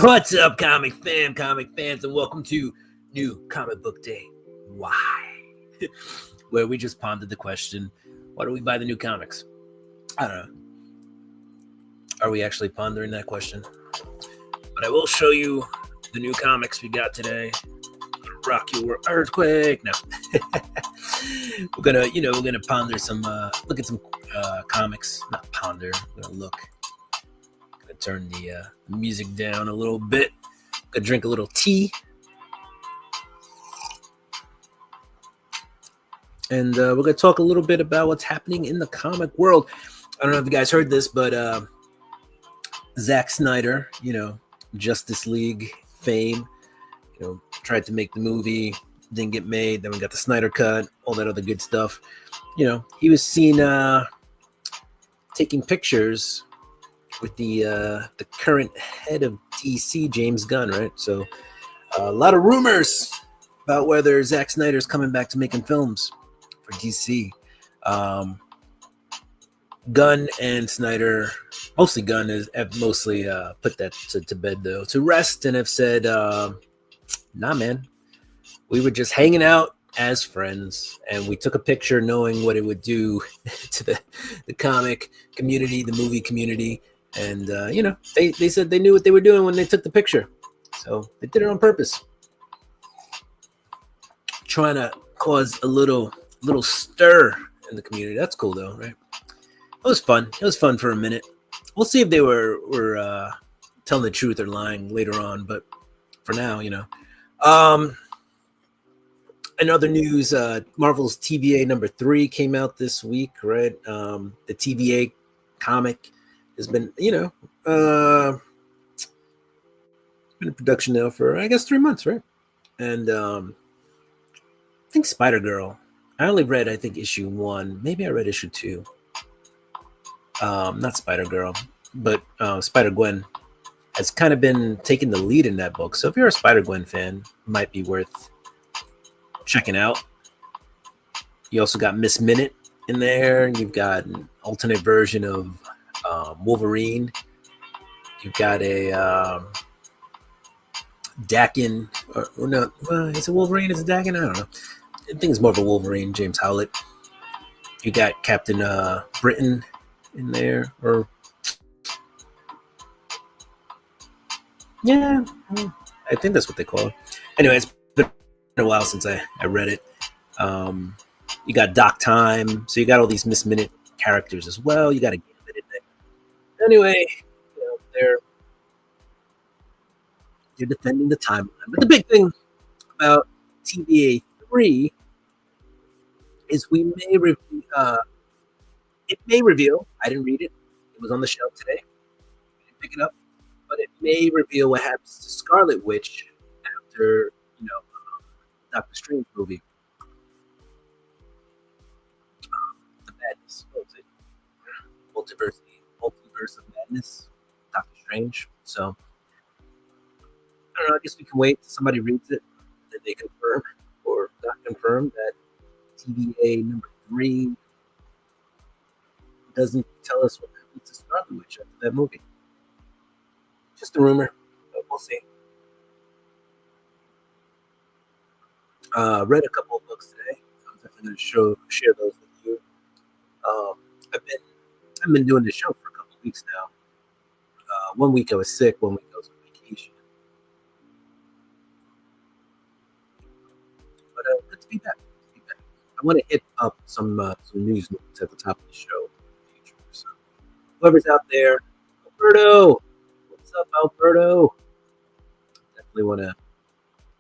What's up, comic fans, and welcome to New Comic Book Day. Why? Where we just pondered the question, why do we buy the new comics? I don't know. Are we actually pondering that question? But I will show you the new comics we got today. Rock your earthquake. No. we're gonna ponder some look at some comics. Not ponder, we're gonna look. Turn the music down a little bit. Gonna drink a little tea. And we're going to talk a little bit about what's happening in the comic world. I don't know if you guys heard this, but Zack Snyder, Justice League fame, tried to make the movie, didn't get made. Then we got the Snyder Cut, all that other good stuff. He was seen taking pictures with the current head of DC, James Gunn, right? So a lot of rumors about whether Zack Snyder's coming back to making films for DC. Gunn and Snyder, mostly Gunn, have mostly put that to bed, though, to rest, and have said, nah, man, we were just hanging out as friends, and we took a picture knowing what it would do to the comic community, the movie community. And, they said they knew what they were doing when they took the picture. So they did it on purpose. Trying to cause a little stir in the community. That's cool, though, right? It was fun. It was fun for a minute. We'll see if they were telling the truth or lying later on. But for now, In other news, Marvel's TVA number 3 came out this week, right? The TVA comic has been, been in production now for, I guess, 3 months, right? And I think Spider-Girl. I only read, I think, issue 1. Maybe I read issue 2. Not Spider-Girl, but Spider-Gwen has kind of been taking the lead in that book. So if you're a Spider-Gwen fan, it might be worth checking out. You also got Miss Minute in there. You've got an alternate version of Wolverine. You've got a Dakin, or no, is it Wolverine? Is it Dakin? I don't know. I think it's more of a Wolverine, James Howlett. You got Captain Britain in there, or yeah, I think that's what they call it. Anyway, it's been a while since I read it. You got Doc Time, so you got all these Miss Minute characters as well. You got a Gambit in there. Anyway, they're defending the timeline. But the big thing about TVA 3 is it may reveal, I didn't read it, it was on the shelf today, I didn't pick it up, but it may reveal what happens to Scarlet Witch after, Doctor Strange movie. The Madness, what was it? Multiverse of Madness, Doctor Strange. So, I don't know, I guess we can wait till somebody reads it, and then they confirm or not confirm that TVA number 3 doesn't tell us what happens to Scarlet Witch after that movie. Just a rumor, but we'll see. Read a couple of books today. I'm definitely going to share those with you. I've been doing this show for a couple of weeks now. 1 week I was sick, 1 week I was on vacation. But good to be back. I want to hit up some news notes at the top of the show in the future. So, whoever's out there, Alberto, what's up, Alberto? Definitely want to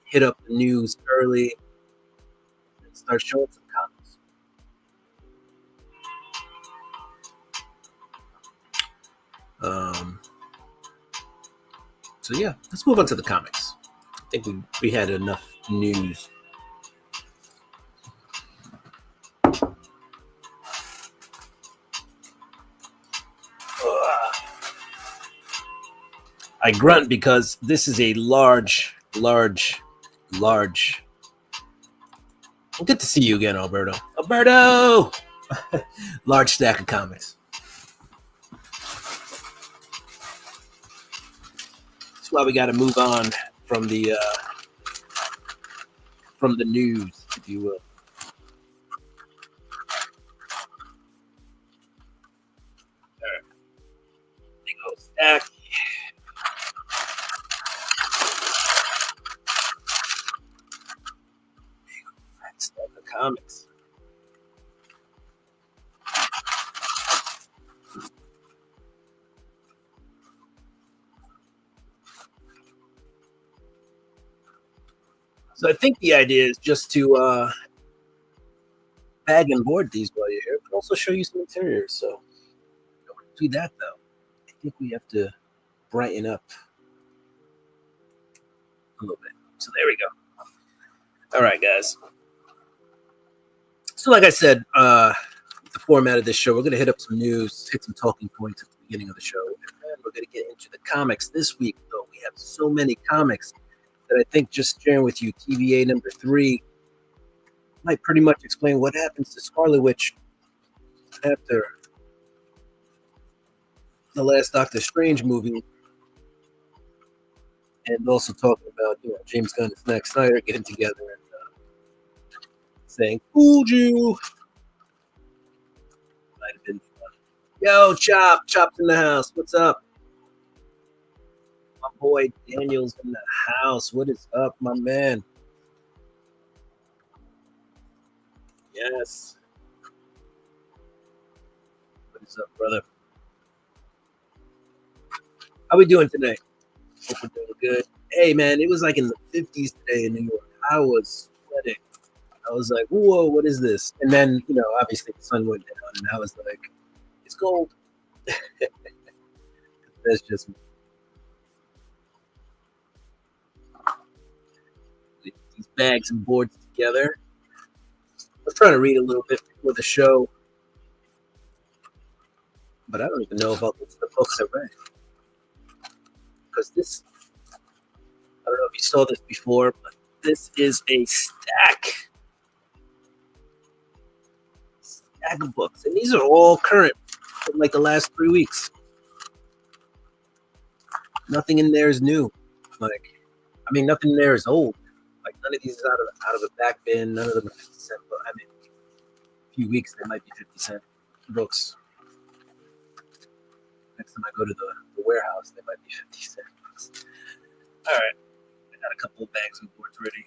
hit up the news early and start showing some comics. So yeah, let's move on to the comics. I think we had enough news. I grunt because this is a large. Well, good to see you again, Alberto. Alberto! Large stack of comics. That's why we got to move on from the news, if you will. All right. Big old stack. Stack of comics. So I think the idea is just to bag and board these while you're here, but also show you some interiors. So don't do that though. I think we have to brighten up a little bit. So there we go. All right, guys. So like I said, the format of this show, we're going to hit up some news, hit some talking points at the beginning of the show, and then we're going to get into the comics this week. Though we have so many comics that I think just sharing with you TVA number 3 might pretty much explain what happens to Scarlet Witch after the last Doctor Strange movie, and also talking about James Gunn and Zack Snyder getting together and saying "fooled you." Might have been fun. Yo, Chop's in the house. What's up? My boy Daniel's in the house. What is up, my man? Yes. What is up, brother? How we doing today? Hope we're doing good. Hey, man, it was like in the 50s today in New York. I was sweating. I was like, whoa, what is this? And then, obviously the sun went down, and I was like, it's cold. That's just me. These bags and boards together. I was trying to read a little bit before the show, but I don't even know about the books I read. Because this, I don't know if you saw this before, but this is a stack of books. And these are all current from like the last 3 weeks. Nothing in there is new. Nothing in there is old. Like none of these is out of a back bin. None of them are 50 cent. But a few weeks they might be 50 cent books. Next time I go to the warehouse, they might be 50 cent books. All right, I got a couple of bags and boards ready.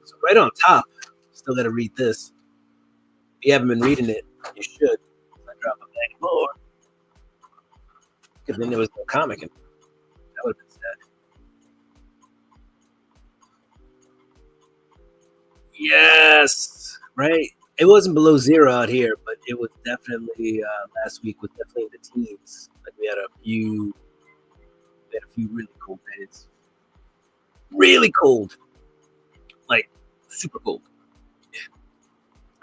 So right on top, still got to read this. If you haven't been reading it, you should. I drop a bag of board. Because then there was no comic in it. That would have been sad. Yes, right. It wasn't below zero out here, but it was definitely last week was definitely in the teens. Like we had a few really cold days. Really cold. Like super cold.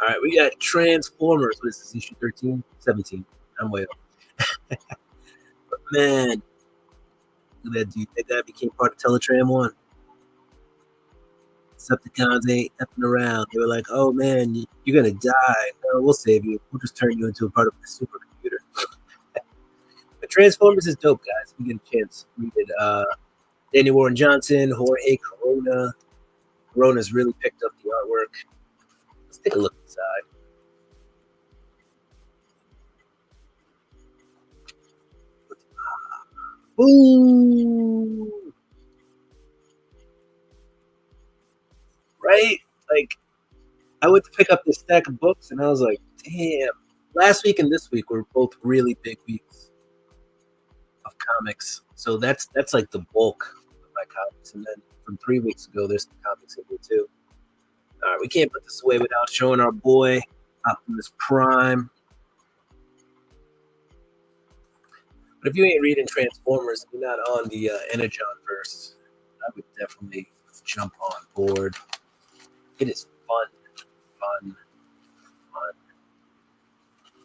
All right, we got Transformers. What is this, issue 13? 17. I'm way off. But man, look at that dude. That guy became part of Teletran 1. Decepticons ain't effing around. They were like, oh man, you're going to die. No, we'll save you. We'll just turn you into a part of the supercomputer. But Transformers is dope, guys. We get a chance to read it. Daniel Warren Johnson, Jorge Corona. Corona's really picked up the artwork. Let's take a look inside. Ooh. Right? Like, I went to pick up this stack of books, and I was like, damn. Last week and this week were both really big weeks of comics. So that's like the bulk of my comics. And then from 3 weeks ago, there's some comics in here too. All right, we can't put this away without showing our boy Optimus Prime. But if you ain't reading Transformers, you're not on the Energon-verse, I would definitely jump on board. It is fun.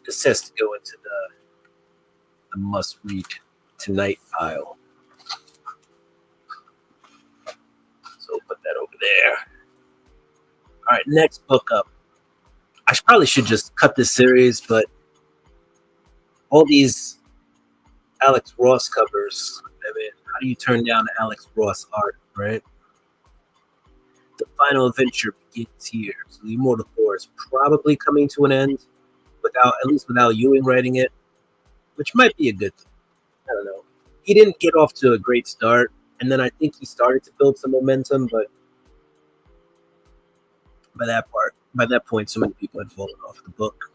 This has to go into the must-read tonight pile. So we'll put that over there. All right, next book up. I probably should just cut this series, but all these Alex Ross covers have been How do you turn down Alex Ross art, right? The final adventure begins here. So the Immortal Thor is probably coming to an end at least without Ewing writing it, which might be a good thing. I don't know. He didn't get off to a great start, and then I think he started to build some momentum, but by that point, so many people had fallen off the book.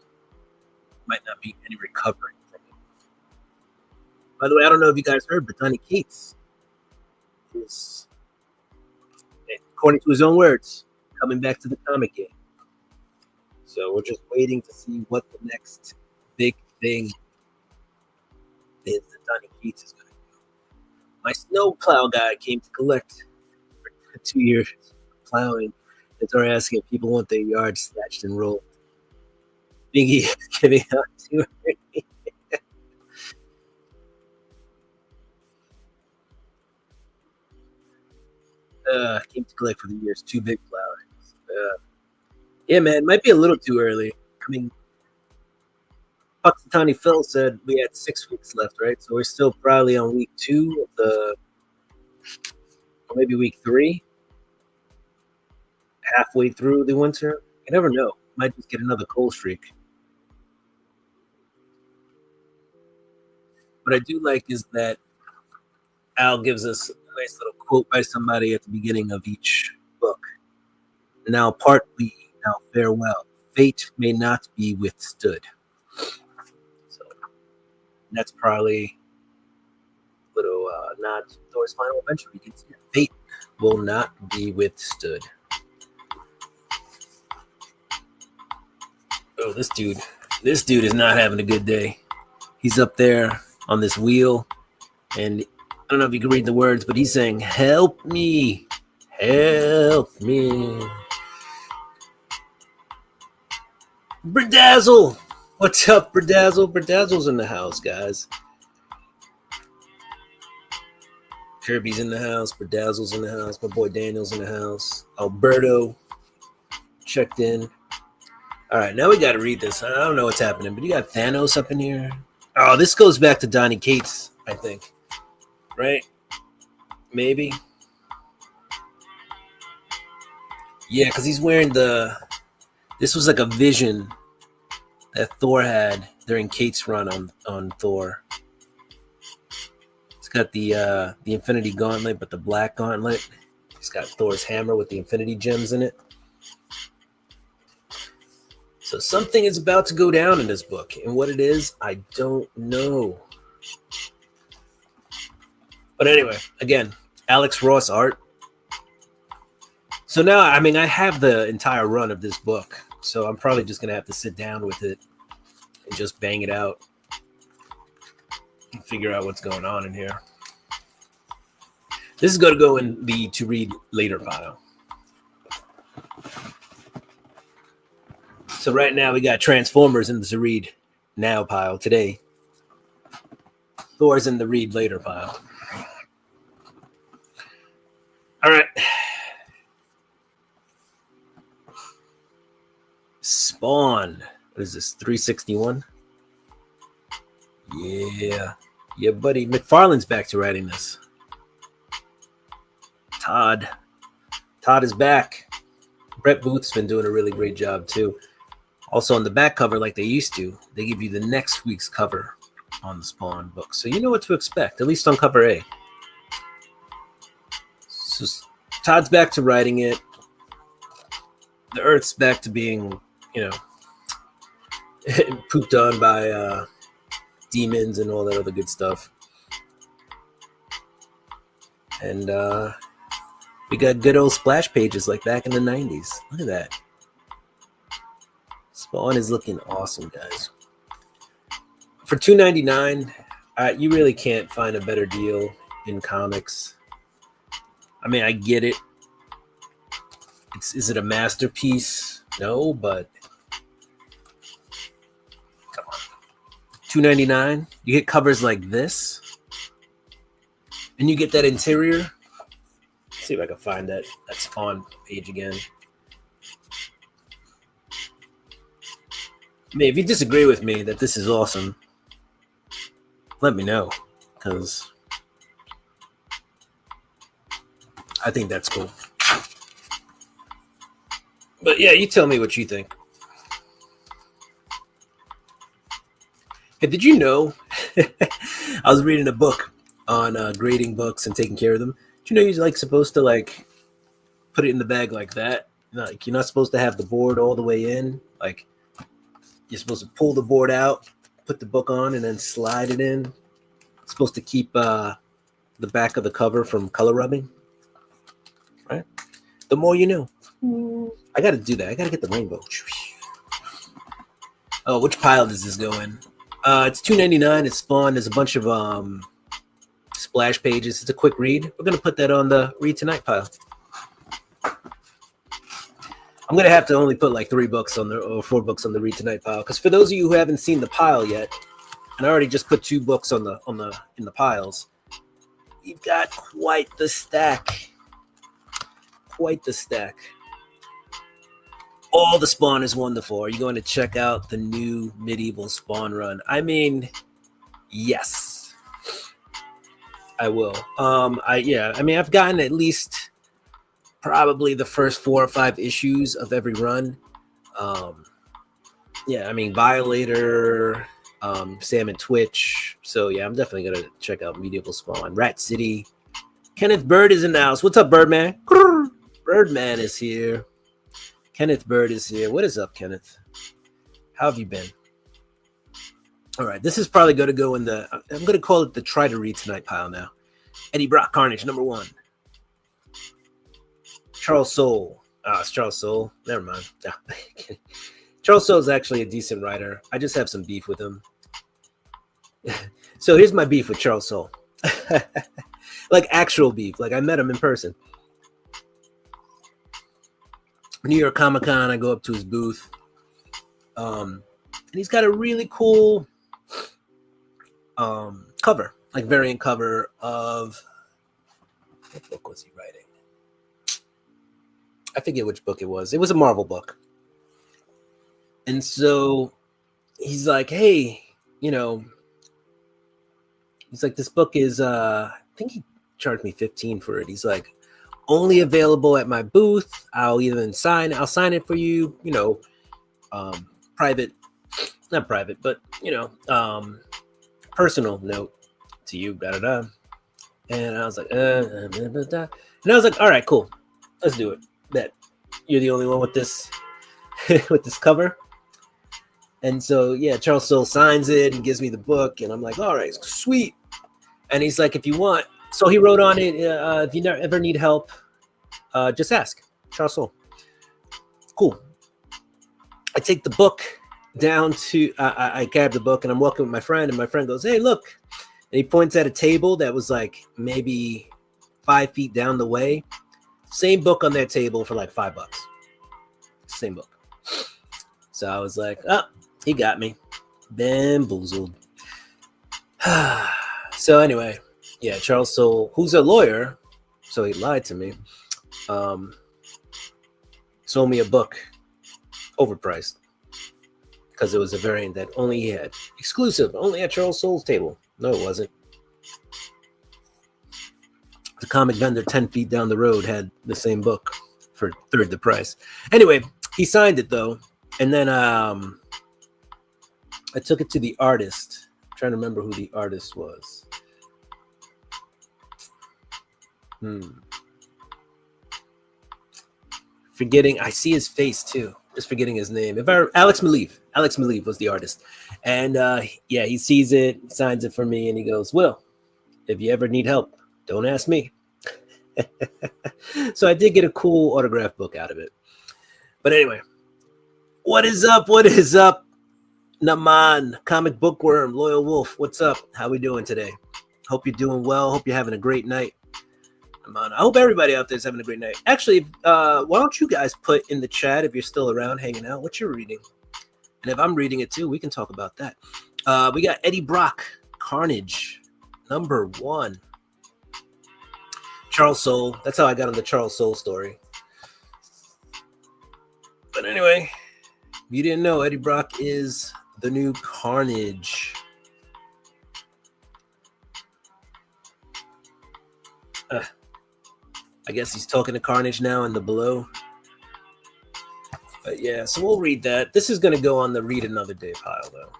Might not be any recovering from it. By the way, I don't know if you guys heard, but Donny Cates is, according to his own words, coming back to the comic game. So we're just waiting to see what the next big thing is that Donny Cates is going to do. My snowplow guy came to collect for 2 years plowing. And started asking if people want their yards snatched and rolled. Biggie is giving out too early. Came to collect for the years. 2 big plowings. Yeah, man, might be a little too early. I mean, Punxsutawney Phil said we had 6 weeks left, right? So we're still probably on week 2 of or maybe week 3. Halfway through the winter. You never know. Might just get another cold streak. What I do like is that Al gives us a nice little quote by somebody at the beginning of each book. Now part we, now farewell. Fate may not be withstood. So that's probably a little nod to Thor's final adventure. We can see it. Fate will not be withstood. Oh, this dude is not having a good day. He's up there on this wheel, and I don't know if you can read the words, but he's saying, "Help me, help me." Berdazzle, what's up, Berdazzle? Berdazzle's in the house, guys. Kirby's in the house. Berdazzle's in the house. My boy Daniel's in the house. Alberto checked in. All right, now we got to read this. I don't know what's happening, but you got Thanos up in here. Oh, this goes back to Donny Cates, I think. Right? Maybe. Yeah, because he's wearing this was like a vision that Thor had during Cates' run on Thor. It's got the Infinity Gauntlet, but the black gauntlet. He's got Thor's hammer with the Infinity Gems in it. So something is about to go down in this book. And what it is, I don't know. But anyway, again, Alex Ross art. So now, I mean, I have the entire run of this book. So I'm probably just going to have to sit down with it and just bang it out and figure out what's going on in here. This is going to go in the to read later pile. So right now we got Transformers in the to read now pile today. Thor's in the read later pile. All right. Spawn. What is this? 361? Yeah. Yeah, buddy. McFarlane's back to writing this. Todd is back. Brett Booth's been doing a really great job too. Also on the back cover, like they used to, they give you the next week's cover on the Spawn book. So you know what to expect, at least on cover A. So Todd's back to writing it. The Earth's back to being, pooped on by demons and all that other good stuff. And we got good old splash pages like back in the 90s. Look at that. Spawn is looking awesome, guys. For $2.99, you really can't find a better deal in comics. I mean, I get it. Is it a masterpiece? No, but come on. $2.99. You get covers like this, and you get that interior. Let's see if I can find that Spawn page again. I mean, if you disagree with me that this is awesome, let me know, because I think that's cool. But yeah, you tell me what you think. Hey, did you know? I was reading a book on grading books and taking care of them. Did you know you're like supposed to like put it in the bag like that? Like you're not supposed to have the board all the way in. Like you're supposed to pull the board out, put the book on, and then slide it in. It's supposed to keep the back of the cover from color rubbing. Right? The more you know. I got to do that. I got to get the rainbow. Oh, which pile does this go in? It's $2.99. It's Spawn. There's a bunch of splash pages. It's a quick read. We're gonna put that on the read tonight pile. I'm gonna have to only put like 3 books on the or 4 books on the read tonight pile because for those of you who haven't seen the pile yet, and I already just put 2 books in the piles, you've got quite the stack. Quite the stack. All the Spawn is wonderful. Are you going to check out the new medieval Spawn run? I mean, yes, I will. I've gotten at least probably the first 4 or 5 issues of every run. Violator, Sam and Twitch. So yeah, I'm definitely gonna check out medieval Spawn. Rat City. Kenneth Bird is in the house. What's up, Birdman? Birdman is here. Kenneth Bird is here. What is up, Kenneth? How have you been? All right, this is probably going to go in I'm going to call it the try to read tonight pile now. Eddie Brock Carnage, number 1. Charles Soule. It's Charles Soule. Never mind. No. Charles Soule is actually a decent writer. I just have some beef with him. So here's my beef with Charles Soule. Like actual beef. Like I met him in person. New York Comic Con, I go up to his booth, and he's got a really cool cover, like variant cover of what book was he writing? I forget which book it was. It was a Marvel book, and so he's like, "Hey, he's like, this book is I think he charged me $15 for it. He's like, only available at my booth. I'll sign it for you, private, not private, but personal note to you, And I was like, and I was like, all right, cool. Let's do it. Bet you're the only one with this with this cover. And so yeah, Charles Soule signs it and gives me the book, and I'm like, all right, sweet. And he's like, if you want, so he wrote on it, if you ever need help, just ask. Charles Soule. Cool. I take the book down to, I grab the book and I'm walking with my friend, and my friend goes, hey, look. And he points at a table that was like maybe 5 feet down the way. Same book on that table for like $5. Same book. So I was like, oh, he got me. Bamboozled. So anyway, yeah, Charles Soule, who's a lawyer, so he lied to me, sold me a book overpriced because it was a variant that only he had. Exclusive, only at Charles Soule's table. No, it wasn't. The comic vendor 10 feet down the road had the same book for third the price. Anyway, he signed it though. And then I took it to the artist. I'm trying to remember who the artist was. Forgetting, I see his face too. Just forgetting his name. Alex Maleev. Alex Maleev was the artist. And yeah, he sees it, signs it for me, and he goes, Will, if you ever need help, don't ask me. So I did get a cool autograph book out of it. But anyway, what is up? What is up? Naman, comic bookworm, Loyal Wolf. What's up? How we doing today? Hope you're doing well. Hope you're having a great night. Naman, I hope everybody out there is having a great night. Actually, why don't you guys put in the chat if you're still around hanging out what you're reading? And if I'm reading it too, we can talk about that. We got Eddie Brock, Carnage, number 1. Charles Soule. That's how I got on the Charles Soule story. But anyway, if you didn't know, Eddie Brock is the new Carnage. I guess he's talking to Carnage now in the Below. But yeah, so we'll read that. This is going to go on the read another day pile, though.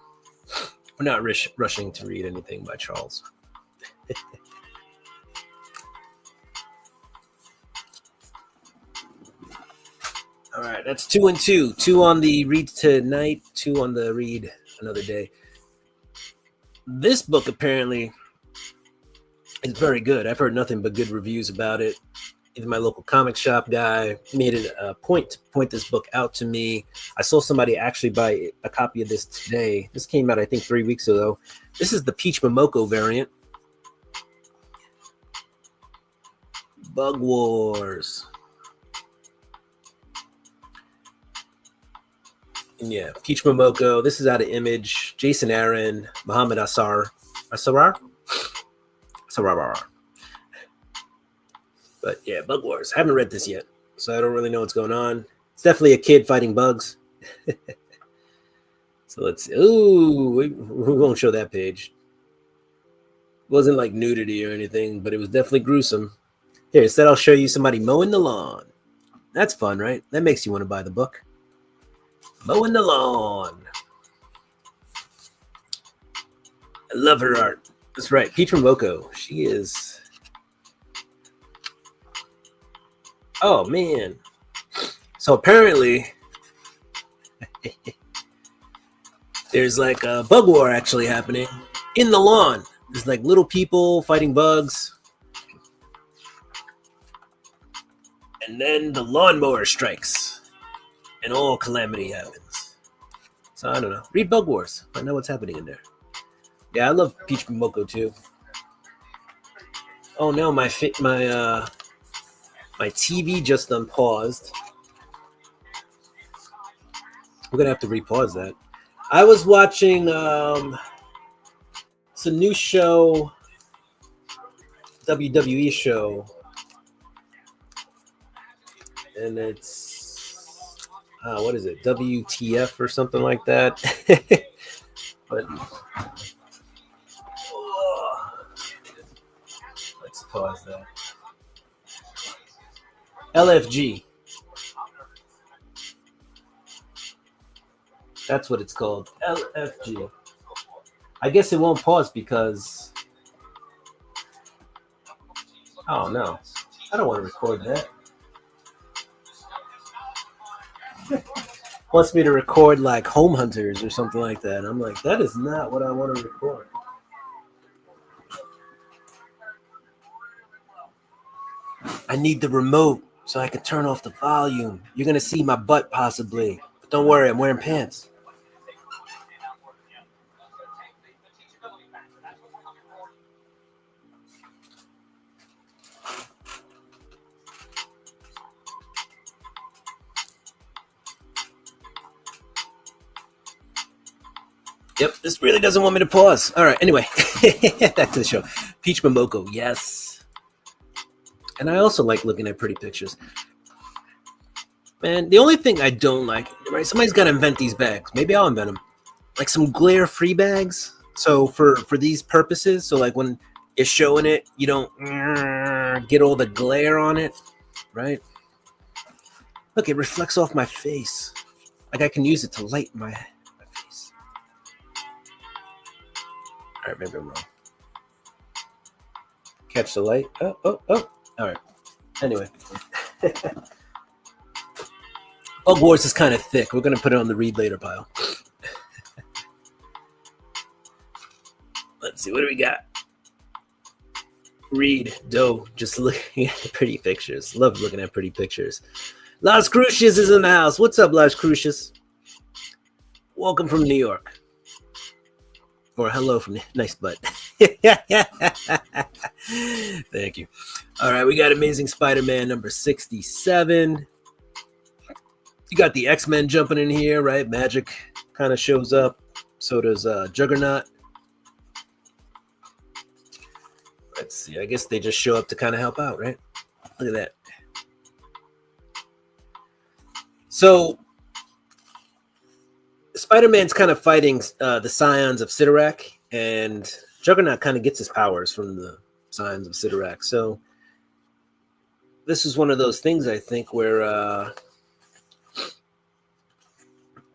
We're not rushing to read anything by Charles. All right, that's 2 and 2. 2 on the read tonight, 2 on the read another day. This book apparently is very good. I've heard nothing but good reviews about it. Even my local comic shop guy made it a point to point this book out to me. I saw somebody actually buy a copy of this today. This came out, I think, 3 weeks ago. This is the Peach Momoko variant. Bug Wars. And yeah, Peach Momoko. This is out of Image. Jason Aaron, Muhammad Asarar. But yeah, Bug Wars. I haven't read this yet, so I don't really know what's going on. It's definitely a kid fighting bugs. So let's. Ooh, we won't show that page. It wasn't like nudity or anything, but it was definitely gruesome. Here, instead, I'll show you somebody mowing the lawn. That's fun, right? That makes you want to buy the book. Mowing the lawn. I love her art. That's right, Peach Momoko. She is. Oh man! So apparently, there's like a bug war actually happening in the lawn. There's like little people fighting bugs, and then the lawnmower strikes, and all calamity happens. So I don't know. Read Bug Wars. Find out what's happening in there. Yeah, I love Peach Momoko too. Oh no, my TV just unpaused. We're gonna have to repause that. I was watching it's a new show, WWE show, and it's what is it, WTF or something like that. But let's pause that. LFG. That's what it's called. LFG. I guess it won't pause because. Oh no. I don't want to record that. Wants me to record like Home Hunters or something like that. I'm like, that is not what I want to record. I need the remote so I can turn off the volume. You're going to see my butt possibly. But don't worry, I'm wearing pants. Yep, this really doesn't want me to pause. All right, anyway, back to the show. Peach Momoko, yes. And I also like looking at pretty pictures. Man, the only thing I don't like, right? Somebody's got to invent these bags. Maybe I'll invent them. Like some glare-free bags. So for these purposes, so like when you're showing it, you don't get all the glare on it, right? Look, it reflects off my face. Like I can use it to light my face. All right, maybe I'm wrong. Catch the light. Oh. All right. Anyway. Bug Wars is kind of thick. We're going to put it on the read later pile. Let's see. What do we got? Read. Doe. Just looking at pretty pictures. Love looking at pretty pictures. Las Cruces is in the house. What's up, Las Cruces? Welcome from New York. Or hello from nice butt. Thank you. All right, we got Amazing Spider-Man number 67. You got the X-Men jumping in here, right? Magic kind of shows up. So does Juggernaut. Let's see. I guess they just show up to kind of help out, right? Look at that. So Spider-Man's kind of fighting the Scions of Sidorak, and Juggernaut kind of gets his powers from the Scions of Sidorak. So this is one of those things, I think, where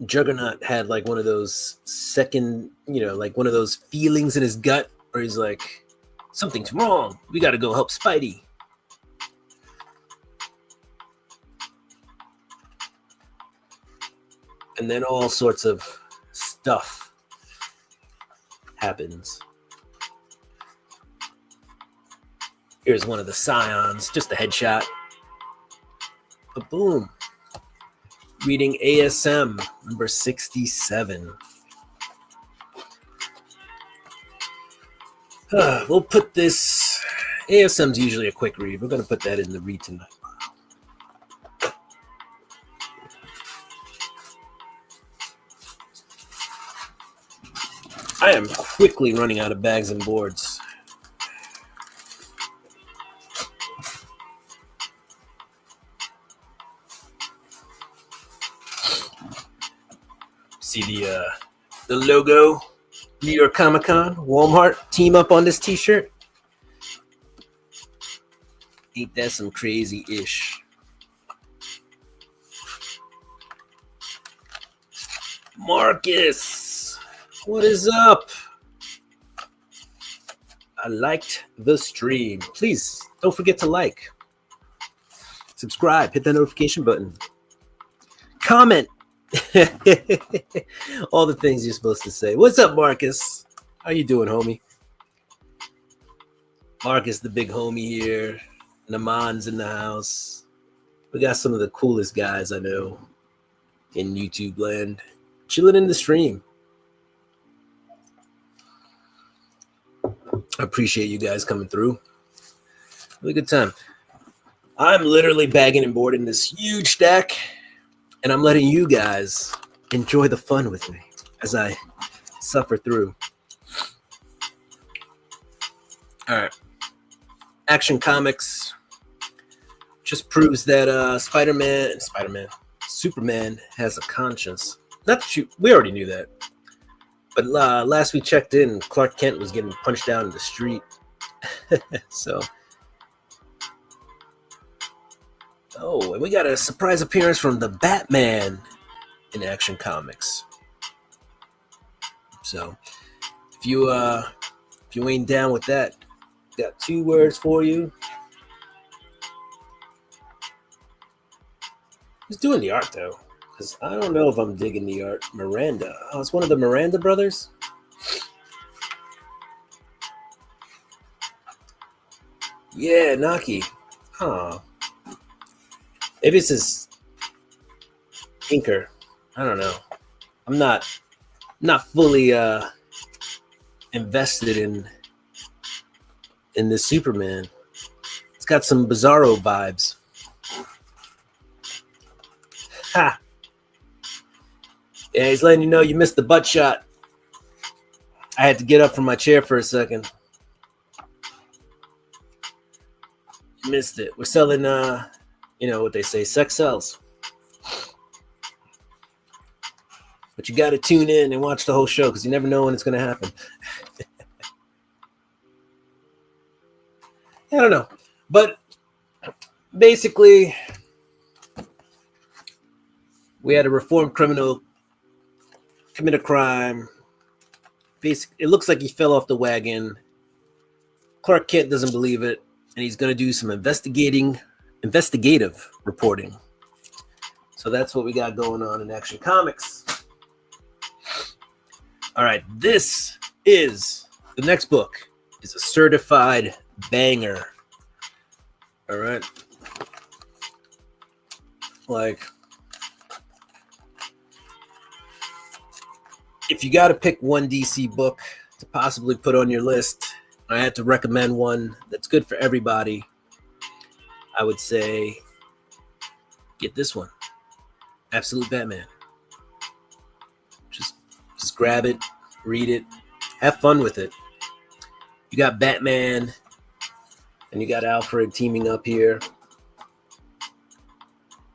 Juggernaut had like one of those second, like one of those feelings in his gut where he's like, something's wrong. We got to go help Spidey. And then all sorts of stuff happens. Here's one of the Scions, just a headshot. But boom. Reading ASM number 67. We'll put this. ASM's usually a quick read. We're going to put that in the read tonight. I am quickly running out of bags and boards. See the logo, New York Comic Con, Walmart team up on this t-shirt. Ain't that some crazy ish? Marcus, what is up? I liked the stream. Please don't forget to like, subscribe, hit that notification button, comment. All the things you're supposed to say. What's up, Marcus? How you doing, homie? Marcus, the big homie here. Naman's in the house. We got some of the coolest guys I know in YouTube land chilling in the stream. I appreciate you guys coming through. Really good time. I'm literally bagging and boarding this huge stack, and I'm letting you guys enjoy the fun with me as I suffer through. All right. Action Comics just proves that Superman has a conscience. Not that we already knew that. But last we checked in, Clark Kent was getting punched down in the street. So. Oh, and we got a surprise appearance from the Batman in Action Comics. So, if you ain't down with that, got 2 words for you. Who's doing the art though? Because I don't know if I'm digging the art. Miranda. Oh, it's one of the Miranda brothers. Yeah, Naki. Huh. Maybe it's his inker. I don't know. I'm not fully invested in this Superman. It's got some Bizarro vibes. Ha! Yeah, he's letting you know you missed the butt shot. I had to get up from my chair for a second. Missed it. We're selling you know what they say, sex sells. But you got to tune in and watch the whole show because you never know when it's going to happen. I don't know. But basically, we had a reformed criminal commit a crime. It looks like he fell off the wagon. Clark Kent doesn't believe it, and he's going to do some investigative reporting. So that's what we got going on in Action Comics. All right, this is the next book. Is a certified banger. All right, like if you got to pick one DC book to possibly put on your list, I had to recommend one that's good for everybody. I would say get this one, Absolute Batman. Just grab it, read it, have fun with it. You got Batman and you got Alfred teaming up here.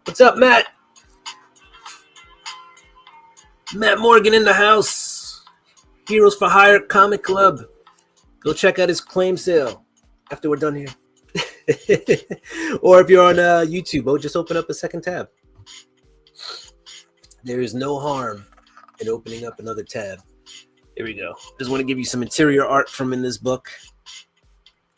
What's up, Matt? Matt Morgan in the house. Heroes for Hire Comic Club. Go check out his claim sale after we're done here. Or if you're on YouTube, just open up a second tab. There is no harm in opening up another tab. Here we go. Just want to give you some interior art from in this book.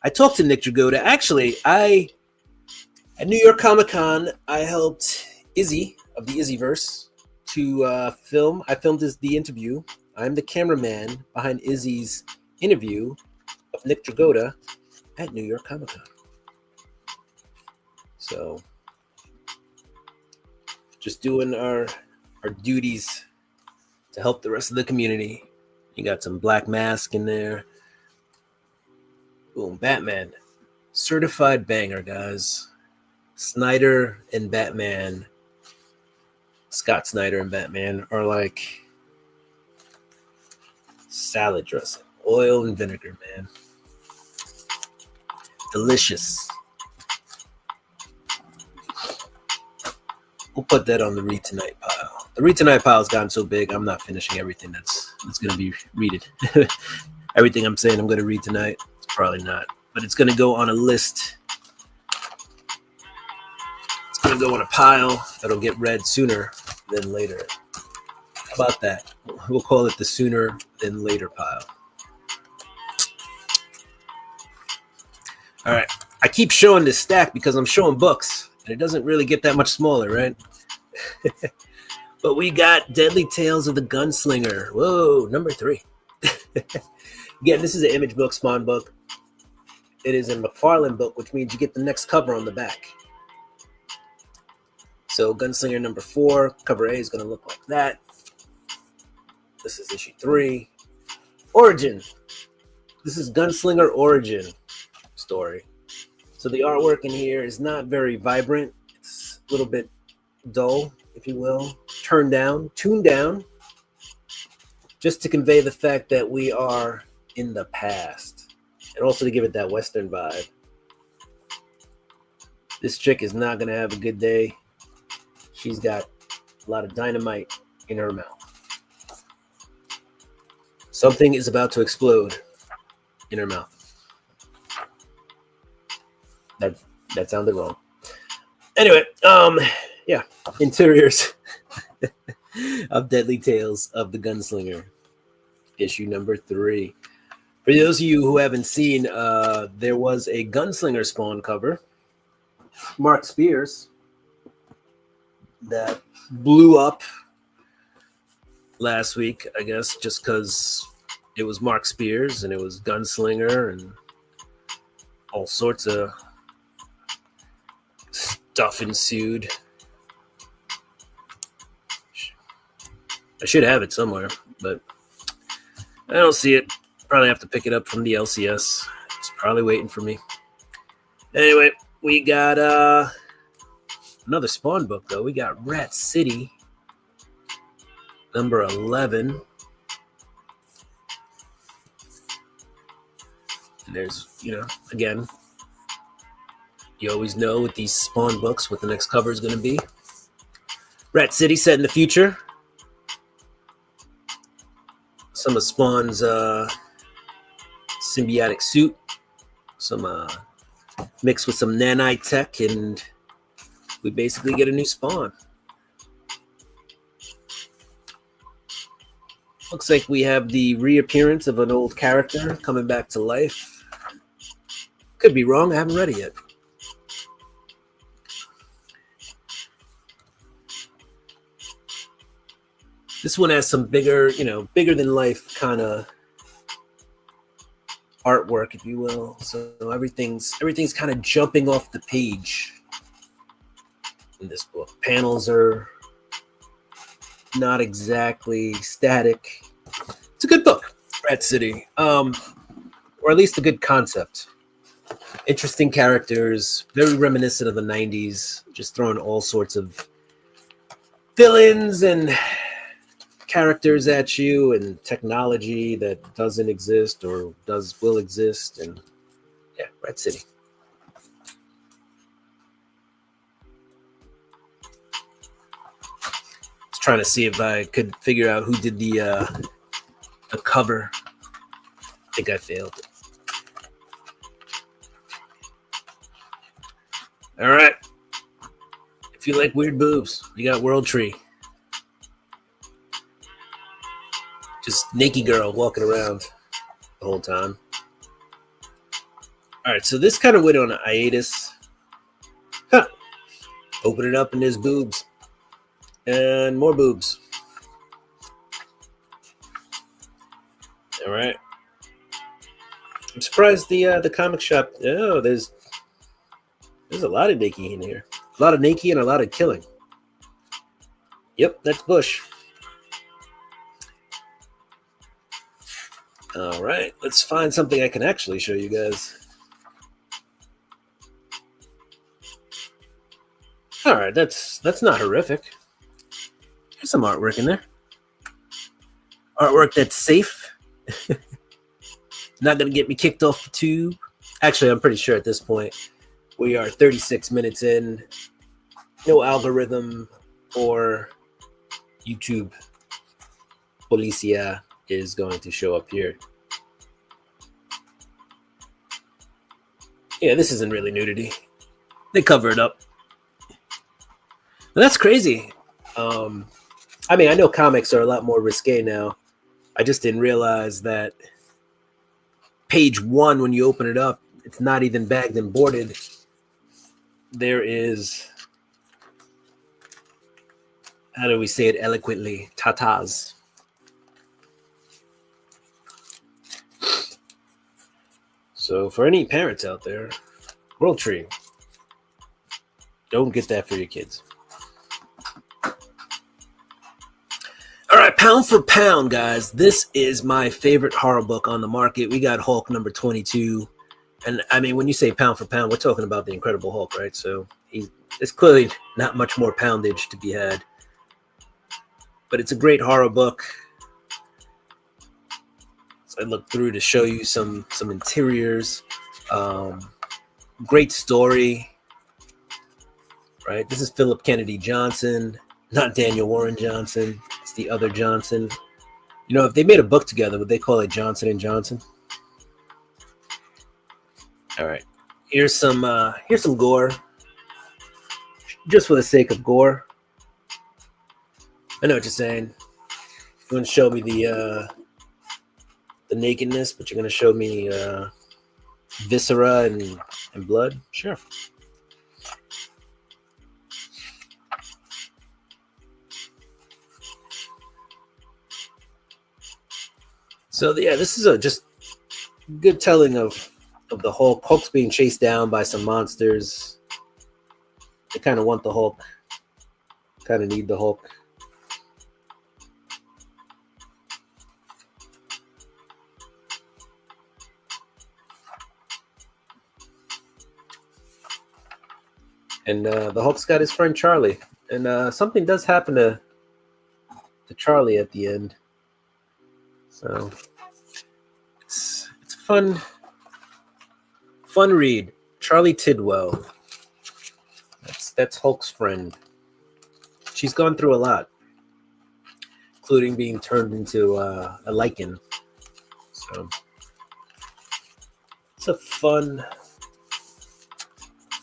I talked to Nick Dragotta. Actually, at New York Comic Con, I helped Izzy of the Izzyverse to film. I filmed the interview. I'm the cameraman behind Izzy's interview of Nick Dragotta at New York Comic Con. So, just doing our duties to help the rest of the community. You got some Black Mask in there. Boom, Batman. Certified banger, guys. Snyder and Batman, Scott Snyder and Batman are like salad dressing. Oil and vinegar, man. Delicious. We'll put that on the read tonight pile. The read tonight pile has gotten so big, I'm not finishing everything that's going to be readed. Everything I'm saying I'm going to read tonight, it's probably not. But it's going to go on a list. It's going to go on a pile that'll get read sooner than later. How about that? We'll call it the sooner than later pile. All right. I keep showing this stack because I'm showing books, and it doesn't really get that much smaller, right? But we got Deadly Tales of the Gunslinger. Whoa, number 3. Again, this is an Image book, Spawn book. It is a McFarlane book, which means you get the next cover on the back. So Gunslinger number 4, cover A is going to look like that. This is issue 3. Origin. This is Gunslinger Origin story. So the artwork in here is not very vibrant. It's a little bit dull, if you will. Tuned down, just to convey the fact that we are in the past. And also to give it that Western vibe. This chick is not going to have a good day. She's got a lot of dynamite in her mouth. Something is about to explode in her mouth. That sounded wrong. Anyway, yeah, interiors of Deadly Tales of the Gunslinger, issue number 3. For those of you who haven't seen, there was a Gunslinger Spawn cover, Mark Spears, that blew up last week, I guess, just because it was Mark Spears and it was Gunslinger and all sorts of stuff ensued. I should have it somewhere, but I don't see it. Probably have to pick it up from the LCS. It's probably waiting for me. Anyway, we got another Spawn book, though. We got Rat City, number 11. And there's, again, you always know with these Spawn books what the next cover is going to be. Rat City set in the future. Some of Spawn's symbiotic suit. Some mixed with some nanite tech, and we basically get a new Spawn. Looks like we have the reappearance of an old character coming back to life. Could be wrong. I haven't read it yet. This one has some bigger than life kind of artwork, if you will. So everything's kind of jumping off the page in this book. Panels are not exactly static. It's a good book, Rat City, or at least a good concept. Interesting characters, very reminiscent of the 90s, just throwing all sorts of villains and characters at you and technology that doesn't exist or will exist. And yeah, Rat City. Trying to see if I could figure out who did the cover. I think I failed. All right. If you like weird boobs, you got World Tree. Just naked girl walking around the whole time. All right, so this kind of went on a hiatus. Huh. Open it up and there's boobs. And more boobs. All right. I'm surprised the comic shop. Oh, there's a lot of Nikki in here. A lot of Nikki and a lot of killing. Yep, that's Bush. All right, let's find something I can actually show you guys. All right, that's not horrific. There's some artwork in there. Artwork that's safe. Not going to get me kicked off the tube. Actually, I'm pretty sure at this point we are 36 minutes in. No algorithm or YouTube Policia is going to show up here. Yeah, this isn't really nudity. They cover it up. But that's crazy. I mean, I know comics are a lot more risque now. I just didn't realize that page 1, when you open it up, it's not even bagged and boarded. There is, how do we say it eloquently? Tatas. So for any parents out there, World Tree, don't get that for your kids. All right, pound for pound, guys. This is my favorite horror book on the market. We got Hulk number 22. And I mean, when you say pound for pound, we're talking about the Incredible Hulk, right? So there's clearly not much more poundage to be had. But it's a great horror book. So I looked through to show you some interiors. Great story, right? This is Philip Kennedy Johnson, not Daniel Warren Johnson. It's the other Johnson. You know, if they made a book together, would they call it Johnson and Johnson? All right. Here's some gore. Just for the sake of gore. I know what you're saying. You're going to show me the nakedness, but you're going to show me viscera and blood? Sure. So yeah, this is a just good telling of the Hulk. Hulk's being chased down by some monsters. They kind of want the Hulk. Kind of need the Hulk. And the Hulk's got his friend Charlie. And something does happen to Charlie at the end. So it's a fun read. Charlie Tidwell. That's Hulk's friend. She's gone through a lot, including being turned into a lichen. So it's a fun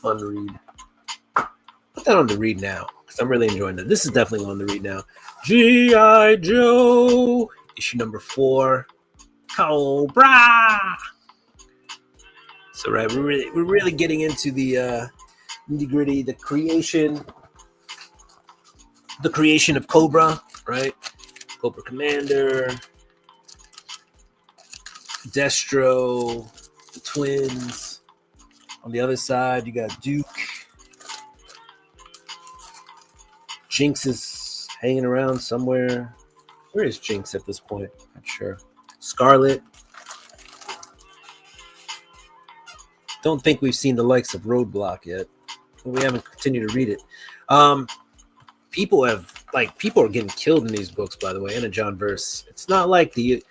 read. Put that on the read now, because I'm really enjoying that. This is definitely on the read now. G.I. Joe, issue number 4, Cobra. So right, we're really getting into the nitty-gritty, the creation of Cobra, right? Cobra Commander, Destro, the twins. On the other side, you got Duke. Jinx is hanging around somewhere. Where is Jinx at this point? Not sure. Scarlet. Don't think we've seen the likes of Roadblock yet. We haven't continued to read it. People are getting killed in these books, by the way, in a John verse. It's not like the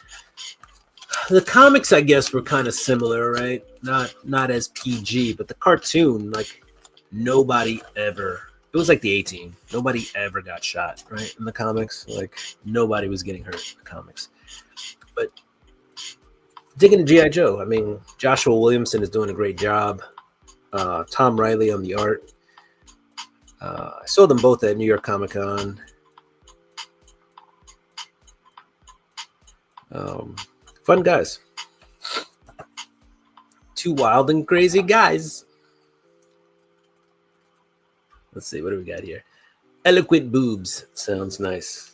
comics, I guess, were kind of similar, right? Not as PG, but the cartoon, like nobody ever. It was like the 18. Nobody ever got shot, right? In the comics, like nobody was getting hurt in the comics. But digging to G.I. Joe, I mean, Joshua Williamson is doing a great job. Tom Riley on the art. I saw them both at New York Comic Con. Fun guys. Two wild and crazy guys. Let's see, what do we got here? Eloquent boobs sounds nice.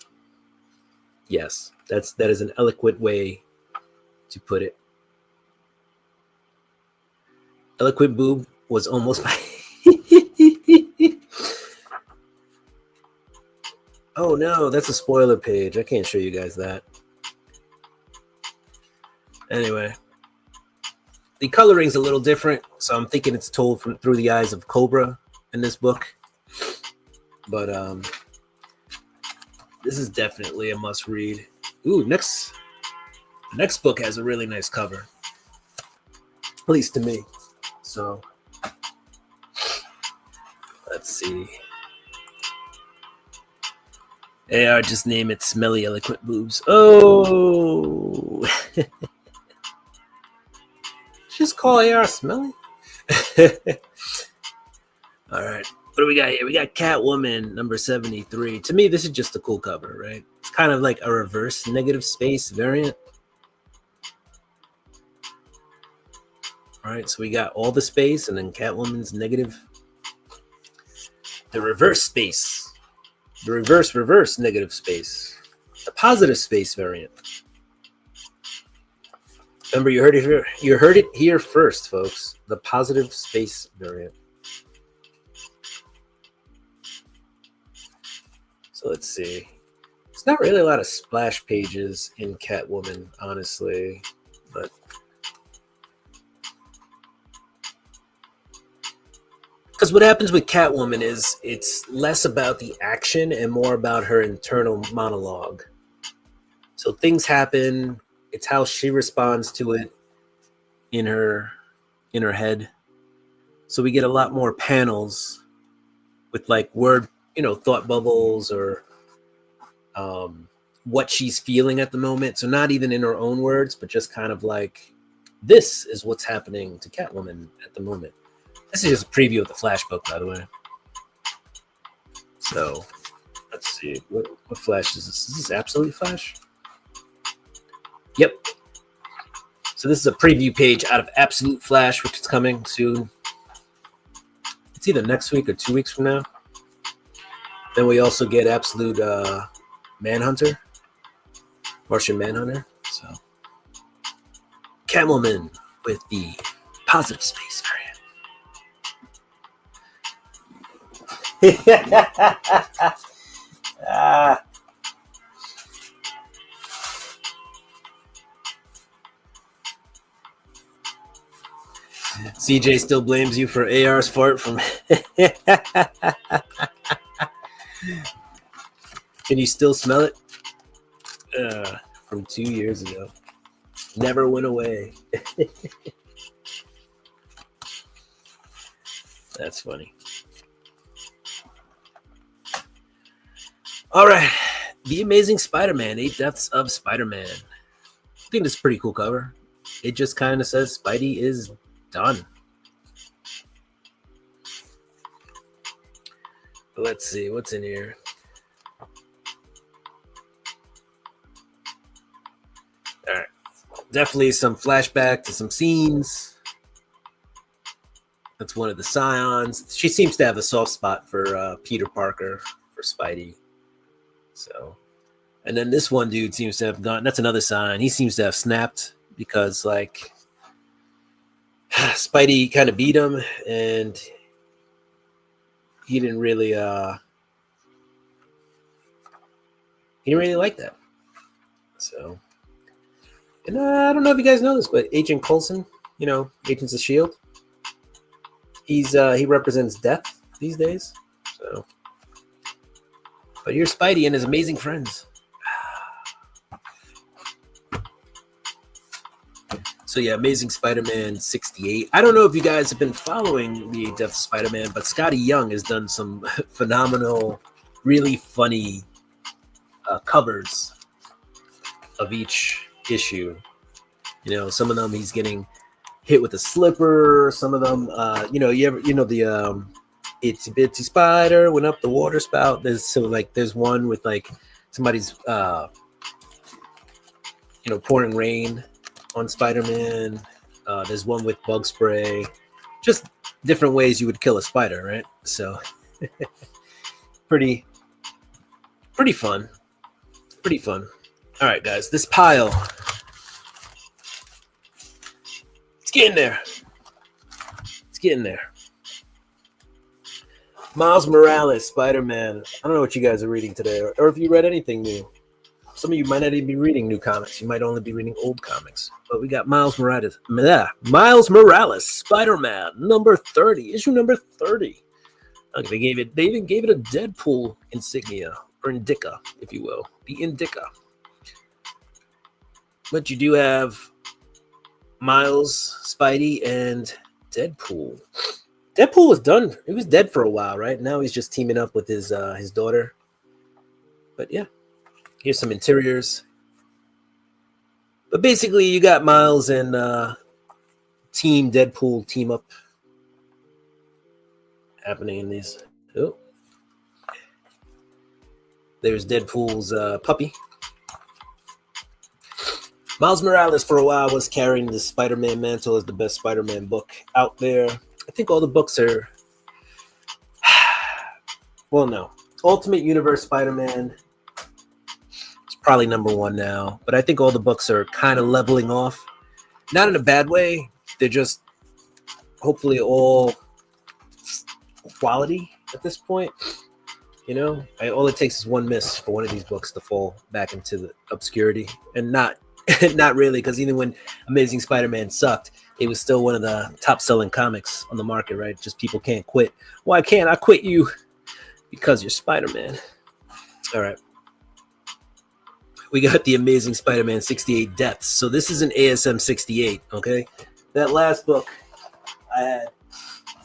Yes, that is an eloquent way to put it. Eloquent boob was almost my. Oh no, that's a spoiler page. I can't show you guys that. Anyway, the coloring's a little different, so I'm thinking it's told through the eyes of Cobra in this book. But this is definitely a must read. Ooh, next book has a really nice cover, at least to me. So let's see. AR, just name it Smelly Eloquent Boobs. Oh, just call AR Smelly. All right. What do we got here? We got Catwoman number 73. To me, this is just a cool cover, right? It's kind of like a reverse negative space variant. All right, so we got all the space and then Catwoman's negative. The reverse space. The reverse negative space. The positive space variant. Remember, you heard it here first, folks. The positive space variant. So let's see. It's not really a lot of splash pages in Catwoman, honestly, but because what happens with Catwoman is it's less about the action and more about her internal monologue. So things happen. It's how she responds to it in her head. So we get a lot more panels with like word, thought bubbles or what she's feeling at the moment. So not even in her own words, but just kind of like, this is what's happening to Catwoman at the moment. This is just a preview of the Flash book, by the way. So let's see. What Flash is this? Is this Absolute Flash? Yep. So this is a preview page out of Absolute Flash, which is coming soon. It's either next week or 2 weeks from now. Then we also get Absolute Manhunter, Martian Manhunter. So Catwoman with the positive space variant. CJ still blames you for AR's fart from. Can you still smell it? From 2 years ago. Never went away. That's funny. All right. The Amazing Spider-Man, 8 Deaths of Spider-Man. I think this is a pretty cool cover. It just kind of says Spidey is done. But let's see what's in here. All right. Definitely some flashback to some scenes. That's one of the Scions. She seems to have a soft spot for Peter Parker, for Spidey. So, and then this one dude seems to have gone. That's another sign. He seems to have snapped because, like, Spidey kind of beat him, and he didn't really like that. So, and I don't know if you guys know this, but Agent Coulson, Agents of S.H.I.E.L.D., he represents death these days. So, but here's Spidey and his amazing friends. So yeah, Amazing Spider-Man 68. I don't know if you guys have been following the Death of Spider-Man, but Scotty Young has done some phenomenal, really funny covers of each issue. Some of them he's getting hit with a slipper. Some of them, Itsy Bitsy Spider went up the water spout. There's one with like somebody's pouring rain on Spider-Man. There's one with bug spray. Just different ways you would kill a spider, right? So pretty fun. Pretty fun. All right, guys, this pile. It's getting there. It's getting there. Miles Morales, Spider-Man. I don't know what you guys are reading today, or if you read anything new. Some of you might not even be reading new comics. You might only be reading old comics. But we got Miles Morales, Spider-Man, number 30, issue number 30. Okay, they even gave it a Deadpool insignia, or indica, if you will. The indica. But you do have Miles, Spidey, and Deadpool. Deadpool was done. He was dead for a while, right? Now he's just teaming up with his daughter. But yeah, here's some interiors. But basically, you got Miles and Team Deadpool team up happening in these. Oh, there's Deadpool's puppy. Miles Morales for a while was carrying the Spider-Man mantle as the best Spider-Man book out there. I think all the books are, well, no. Ultimate Universe Spider-Man is probably number one now, but I think all the books are kind of leveling off. Not in a bad way. They're just hopefully all quality at this point. All it takes is one miss for one of these books to fall back into the obscurity, and not really, because even when Amazing Spider-Man sucked, it was still one of the top-selling comics on the market, right? Just people can't quit. Why can't I quit you? Because you're Spider-Man. All right. We got the Amazing Spider-Man 68 Deaths. So this is an ASM 68, okay? That last book I had,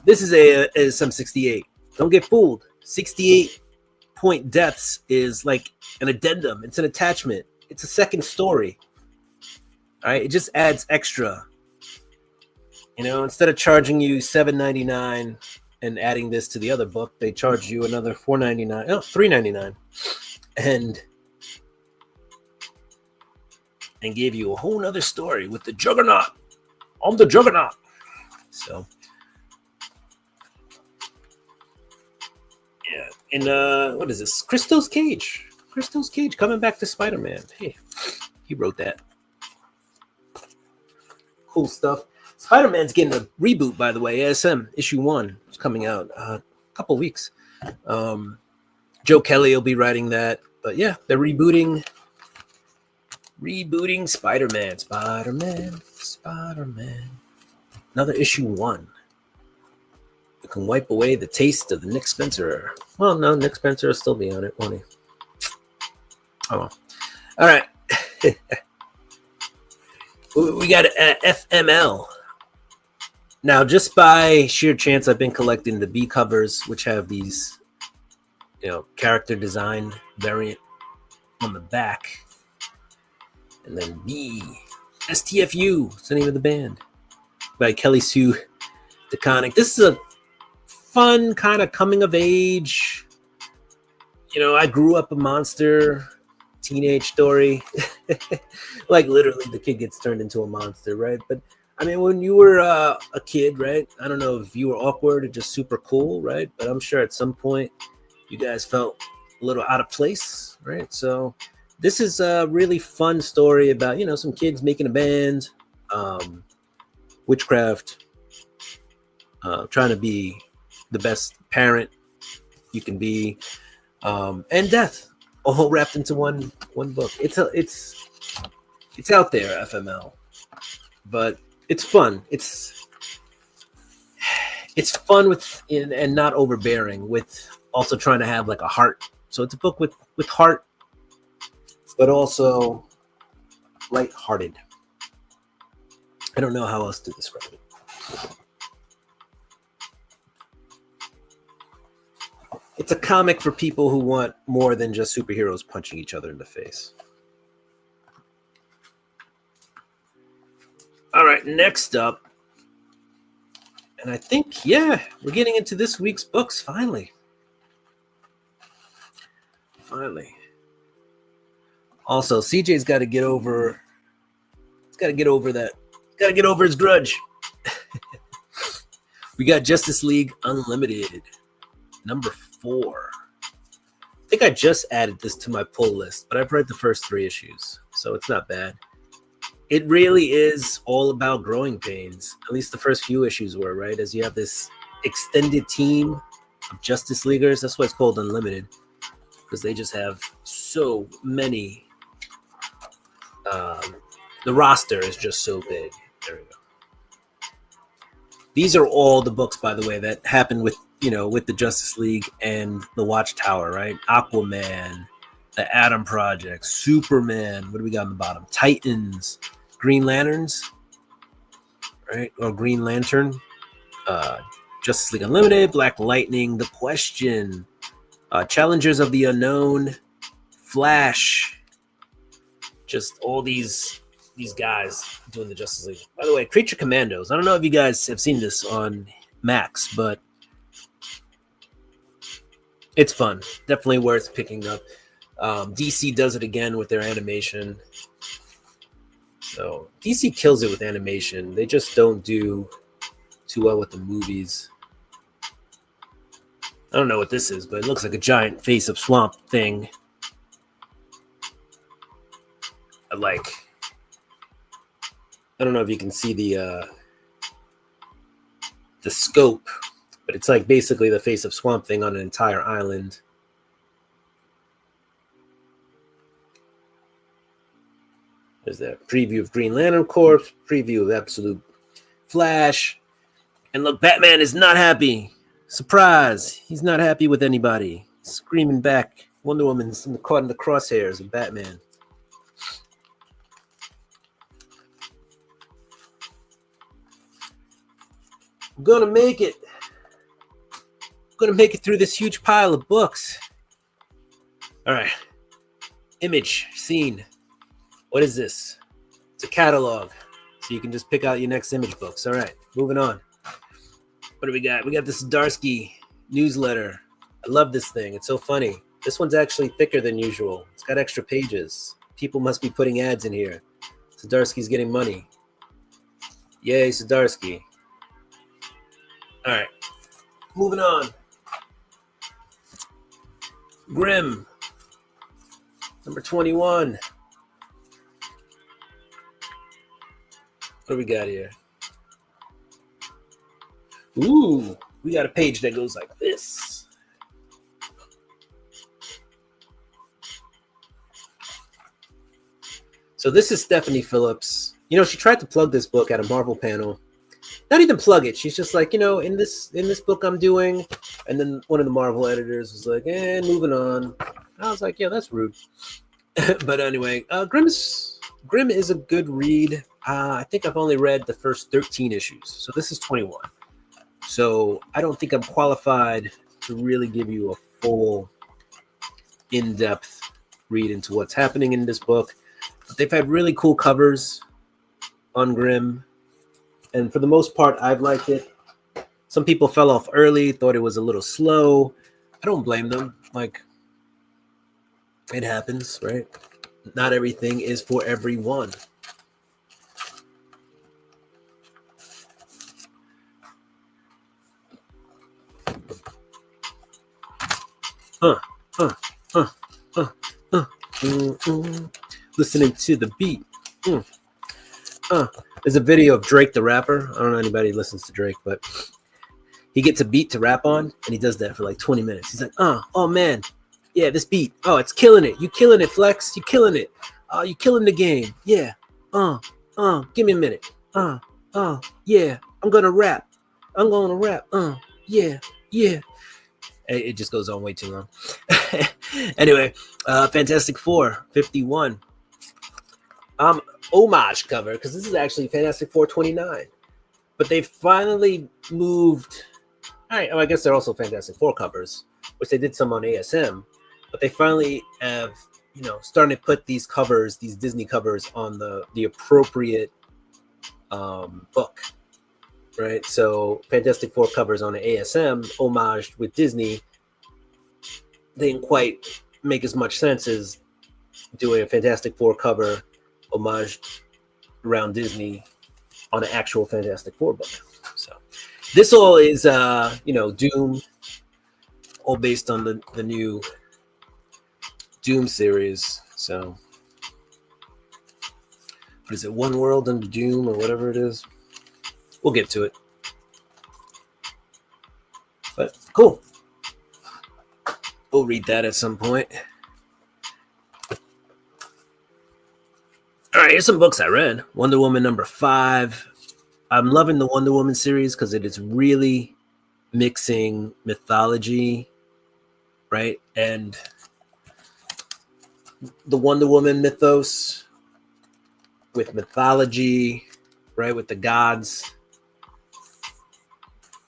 this is ASM 68. Don't get fooled. 68-point Deaths is like an addendum. It's an attachment. It's a second story. All right, it just adds extra. Instead of charging you $7.99 and adding this to the other book, they charge you another $4.99, no, $3.99, and gave you a whole nother story with the Juggernaut. I'm the Juggernaut. So, yeah, and what is this? Christos Cage. Christos Cage coming back to Spider-Man. Hey, he wrote that. Cool stuff. Spider-Man's getting a reboot, by the way. ASM issue 1 is coming out a couple weeks. Joe Kelly will be writing that. But yeah, they're rebooting Spider-Man. Spider-Man. Another issue 1. You can wipe away the taste of the Nick Spencer. Well, no, Nick Spencer will still be on it, won't he? Oh, well. All right. We got FML. Now, just by sheer chance, I've been collecting the B covers, which have these, character design variant on the back. And then B, STFU, is the name of the band, by Kelly Sue DeConnick. This is a fun kind of coming of age. I grew up a monster teenage story. Like literally the kid gets turned into a monster, right? But I mean, when you were a kid, right? I don't know if you were awkward or just super cool, right? But I'm sure at some point you guys felt a little out of place, right? So this is a really fun story about, some kids making a band, witchcraft, trying to be the best parent you can be, and death, all wrapped into one book. It's out there, FML, but it's fun. It's fun and not overbearing, with also trying to have like a heart. So it's a book with heart, but also lighthearted. I don't know how else to describe it. It's a comic for people who want more than just superheroes punching each other in the face. All right, next up, And I think, yeah, we're getting into this week's books finally. Also, CJ's got to get over. He's got to get over that. Got to get over his grudge. We got Justice League Unlimited, number 4. I think I just added this to my pull list, but I've read the first 3 issues, so it's not bad. It really is all about growing pains. At least the first few issues were, right? As you have this extended team of Justice Leaguers. That's why it's called Unlimited, because they just have so many. The roster is just so big. There we go. These are all the books, by the way, that happened with the Justice League and the Watchtower, right? Aquaman, the Atom Project, Superman. What do we got on the bottom? Titans, Green Lanterns, right? Or Green Lantern, Justice League Unlimited, Black Lightning, The Question, Challengers of the Unknown, Flash. Just all these guys doing the Justice League. By the way, Creature Commandos. I don't know if you guys have seen this on Max, but it's fun. Definitely worth picking up. DC does it again with their animation. So DC kills it with animation. They just don't do too well with the movies. I don't know what this is, but it looks like a giant face of swamp thing. I don't know if you can see the scope, but it's like basically the face of Swamp Thing on an entire island. There's that preview of Green Lantern Corps, preview of Absolute Flash. And look, Batman is not happy. Surprise! He's not happy with anybody. He's screaming back. Wonder Woman's caught in the crosshairs of Batman. I'm gonna make it. I'm gonna make it through this huge pile of books. All right. Image, scene. What is this? It's a catalog. So you can just pick out your next image books. All right, moving on. What do we got? We got the Zdarsky newsletter. I love this thing. It's so funny. This one's actually thicker than usual. It's got extra pages. People must be putting ads in here. Zdarsky's getting money. Yay, Zdarsky. All right, moving on. Grimm, number 21. What do we got here? Ooh, we got a page that goes like this. So this is Stephanie Phillips. She tried to plug this book at a Marvel panel. Not even plug it. She's just like, in this book I'm doing. And then one of the Marvel editors was like, moving on. I was like, yeah, that's rude. But anyway, Grimm is a good read. I think I've only read the first 13 issues. So this is 21. So I don't think I'm qualified to really give you a full in-depth read into what's happening in this book. But they've had really cool covers on Grimm. And for the most part, I've liked it. Some people fell off early, thought it was a little slow. I don't blame them. Like, it happens, right? Not everything is for everyone. Listening to the beat. There's a video of Drake the rapper. I don't know anybody who listens to Drake, but he gets a beat to rap on, and he does that for like 20 minutes. He's like, oh man, yeah, this beat. Oh, it's killing it. You killing it, Flex. You killing it. Oh, you killing the game. Yeah. Give me a minute. Yeah. I'm gonna rap. Yeah. It just goes on way too long. Anyway, Fantastic Four 51. Homage cover, because this is actually Fantastic Four 29. But they finally moved. All right, I guess they're also Fantastic Four covers, which they did some on ASM. But they finally have, starting to put these covers, these Disney covers, on the appropriate book. right? So Fantastic Four covers on an ASM homaged with Disney. They didn't quite make as much sense as doing a Fantastic Four cover homaged around Disney on an actual Fantastic Four book. So this all is Doom, all based on the new Doom series. So what is it, One World Under Doom or whatever it is? We'll get to it. But cool. We'll read that at some point. All right, here's some books I read. Wonder Woman #5. I'm loving the Wonder Woman series because it is really mixing mythology, right? And the Wonder Woman mythos with mythology, right? With the gods.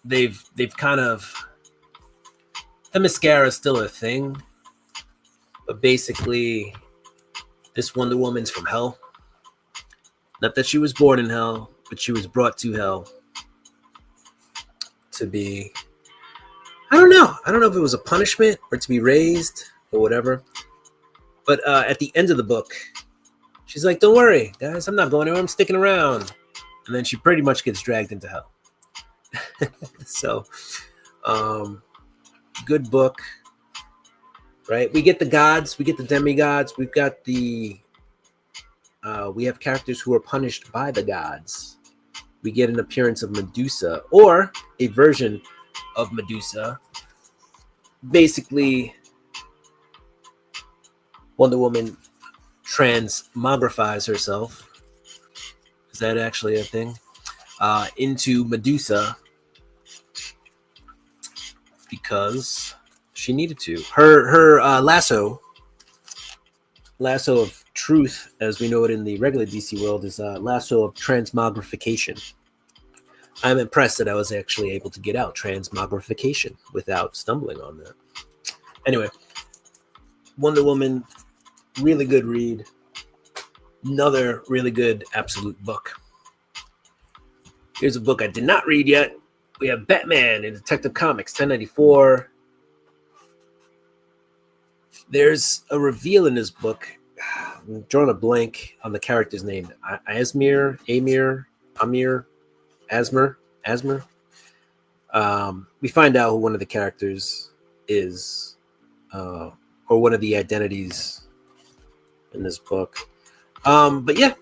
They've kind of, the mascara is still a thing, but basically this Wonder Woman's from hell. Not that she was born in hell, but she was brought to hell to be, I don't know if it was a punishment or to be raised or whatever. But at the end of the book, she's like, don't worry, guys, I'm not going anywhere, I'm sticking around. And then she pretty much gets dragged into hell. So, good book, right? We get the gods, we get the demigods, we've got we have characters who are punished by the gods. We get an appearance of Medusa, or a version of Medusa. Basically, Wonder Woman transmogrifies herself. Is that actually a thing? Into Medusa because she needed to. Her lasso of truth, as we know it in the regular DC world, is lasso of transmogrification. I'm impressed that I was actually able to get out transmogrification without stumbling on that. Anyway, Wonder Woman, really good read. Another really good absolute book. Here's a book I did not read yet. We have Batman in Detective Comics 1094. There's a reveal in this book. I'm drawing a blank on the character's name. Asmir. We find out who one of the characters is, or one of the identities in this book. But yeah,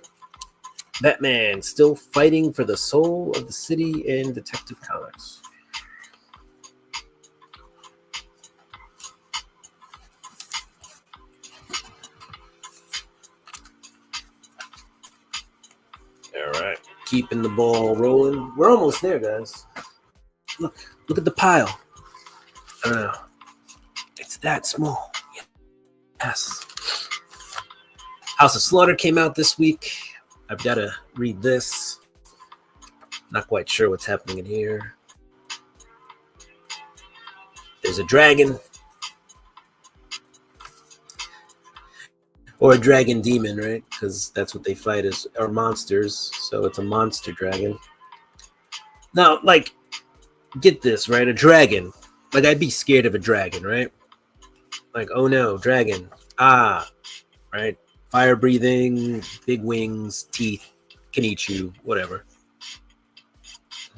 Batman still fighting for the soul of the city in Detective Comics. All right, keeping the ball rolling. We're almost there, guys. Look at the pile. I don't know. It's that small. Yes. House of Slaughter came out this week. I've got to read this. Not quite sure what's happening in here. There's a dragon. Or a dragon demon, right? Because that's what they fight are monsters. So it's a monster dragon. Now, like, get this, right? A dragon. Like, I'd be scared of a dragon, right? Like, oh no, dragon. Right? Fire breathing, big wings, teeth, can eat you, whatever.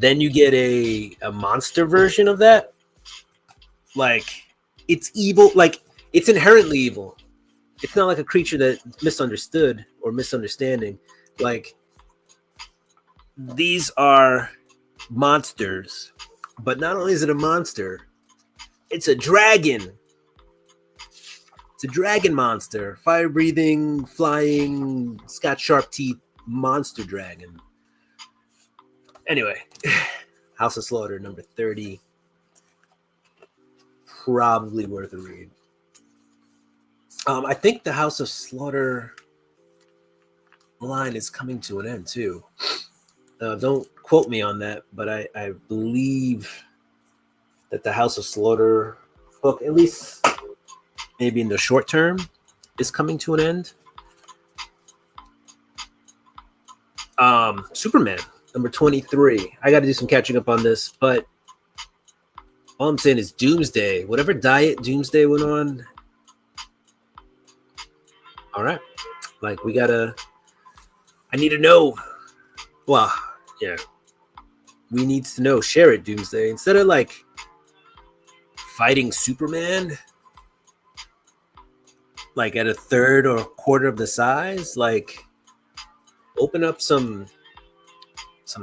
Then you get a monster version of that. Like, it's evil. Like, it's inherently evil. It's not like a creature that's misunderstood or misunderstanding. Like, these are monsters. But not only is it a monster, it's a dragon. It's a dragon monster. Fire-breathing, flying, it's got sharp teeth, monster dragon. Anyway, House of Slaughter, number 30. Probably worth a read. I think the House of Slaughter line is coming to an end, too. Don't quote me on that, but I believe that the House of Slaughter book, at least maybe in the short term, is coming to an end. Superman Number 23. I got to do some catching up on this, but all I'm saying is Doomsday. Whatever diet Doomsday went on. All right. Like, I need to know. Well, yeah. We need to know. Share it, Doomsday. Instead of like fighting Superman, like at a third or a quarter of the size, like open up some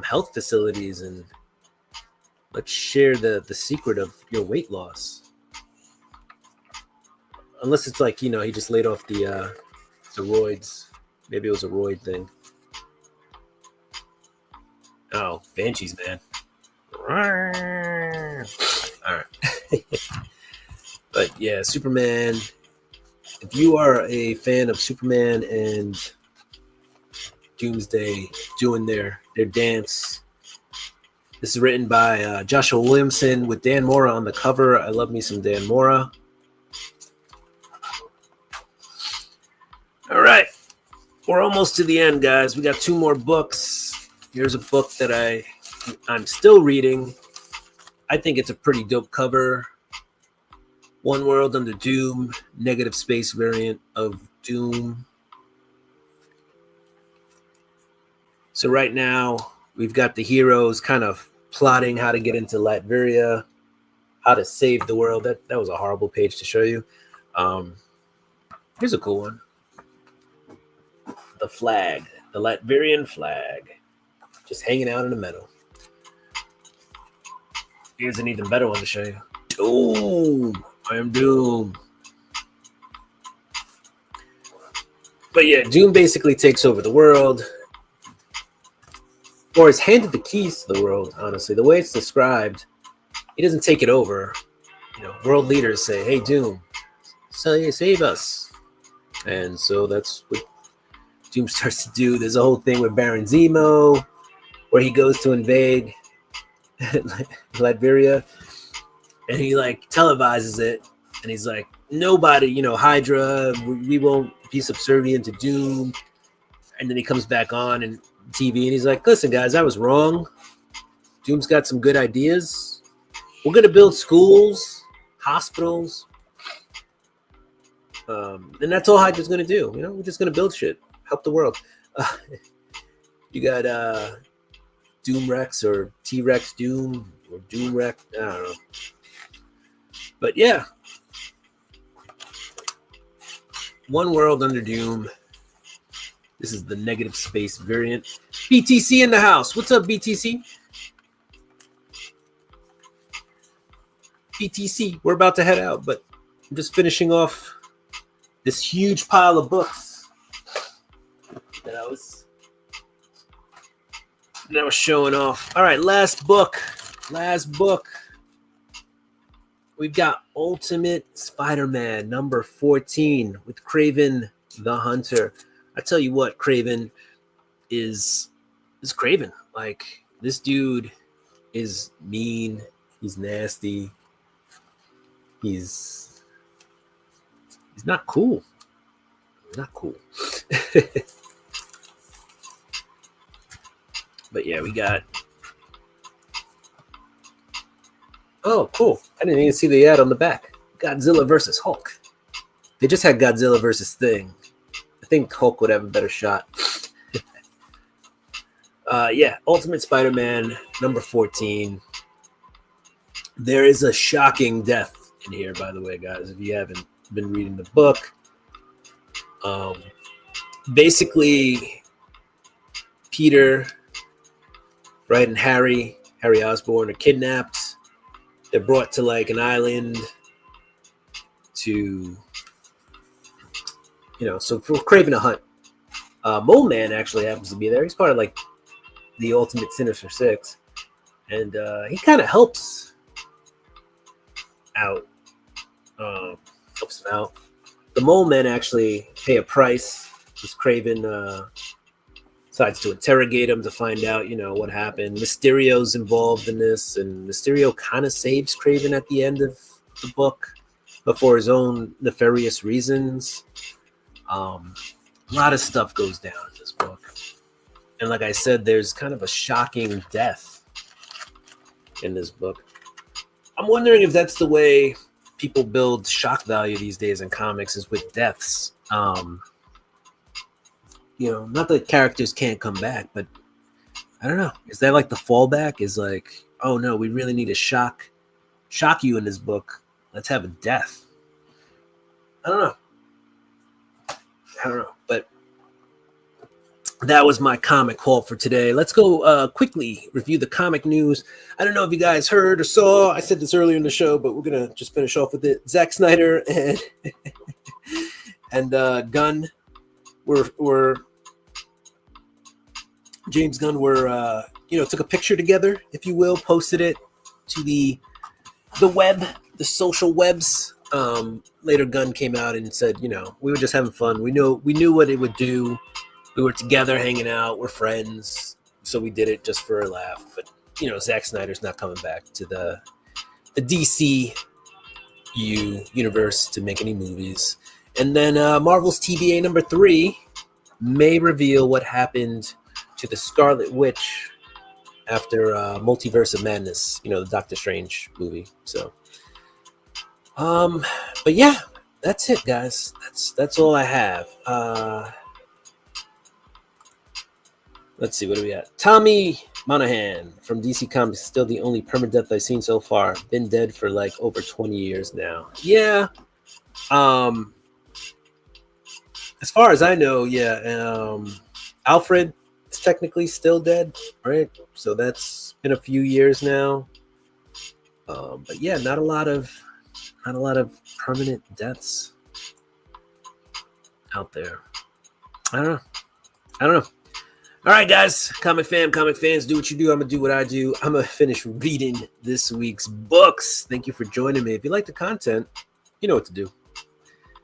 health facilities and let's share the secret of your weight loss. Unless it's like, he just laid off the roids. Maybe it was a roid thing. Oh, Banshees, man. All right. But yeah, Superman. If you are a fan of Superman and Doomsday doing their dance, this is written by Joshua Williamson with Dan Mora on the cover. I love me some Dan Mora. All right. We're almost to the end, guys. We got 2 more books. Here's a book that I'm still reading. I think it's a pretty dope cover. One World Under Doom, negative space variant of Doom. So right now, we've got the heroes kind of plotting how to get into Latveria, how to save the world. That was a horrible page to show you. Here's a cool one. The flag, the Latvian flag, just hanging out in the meadow. Here's an even better one to show you. Doom. I am Doom. But yeah, Doom basically takes over the world, or is handed the keys to the world, honestly. The way it's described, he doesn't take it over. World leaders say, hey, Doom, save us. And so that's what Doom starts to do. There's a whole thing with Baron Zemo, where he goes to invade Latveria, and he like televises it, and he's like, nobody, Hydra, we won't be subservient to Doom. And then he comes back on and TV, and he's like, listen, guys, I was wrong. Doom's got some good ideas. We're gonna build schools, hospitals, and that's all Hydra's gonna do. We're just gonna build shit, help the world. You got Doom Rex or T-Rex Doom or Doom Rex, I don't know. But yeah, One World Under Doom. This is the negative space variant. BTC in the house. What's up, BTC? BTC, we're about to head out, but I'm just finishing off this huge pile of books that I was showing off. All right, last book. We've got Ultimate Spider-Man number 14 with Kraven the Hunter. I tell you what, Kraven is Kraven. Like, this dude is mean. He's nasty. He's not cool. Not cool. But yeah, we got. Oh, cool. I didn't even see the ad on the back. Godzilla versus Hulk. They just had Godzilla versus Thing. I think Hulk would have a better shot. Yeah, Ultimate Spider-Man number 14. There is a shocking death in here, by the way, guys, if you haven't been reading the book. Basically, Peter, right, and Harry Osborn are kidnapped. They're brought to like an island to, so for Kraven to hunt. Mole Man actually happens to be there. He's part of like the Ultimate Sinister Six, and he kind of helps out. Helps him out. The Mole Men actually pay a price. This Kraven decides to interrogate him to find out, what happened. Mysterio's involved in this, and Mysterio kind of saves Kraven at the end of the book, but for his own nefarious reasons. A lot of stuff goes down in this book. And like I said, there's kind of a shocking death in this book. I'm wondering if that's the way people build shock value these days in comics, is with deaths. You know, not that characters can't come back, but I don't know. Is that like the fallback? Is like, oh no, we really need to shock you in this book. Let's have a death. I don't know. But that was my comic haul for today. Let's go quickly review the comic news. I don't know if you guys heard or saw. I said this earlier in the show, but we're gonna just finish off with it. Zack Snyder and Gunn were James Gunn were took a picture together, if you will, posted it to the web, the social webs. Later Gunn came out and said, we were just having fun. We knew what it would do. We were together hanging out. We're friends. So we did it just for a laugh. But, Zack Snyder's not coming back to the DC universe to make any movies. And then Marvel's TVA number 3 may reveal what happened to the Scarlet Witch after Multiverse of Madness, the Doctor Strange movie. So, but yeah, that's it, guys. That's all I have. Let's see, what do we got? Tommy Monahan from DC Comics, still the only permadeath I've seen so far. Been dead for like over 20 years now. Yeah. As far as I know, yeah. Alfred is technically still dead, right? So that's been a few years now. But yeah, not a lot of permanent deaths out there. I don't know. All right, guys, comic fans, do what you do. I'm going to do what I do. I'm going to finish reading this week's books. Thank you for joining me. If you like the content, you know what to do.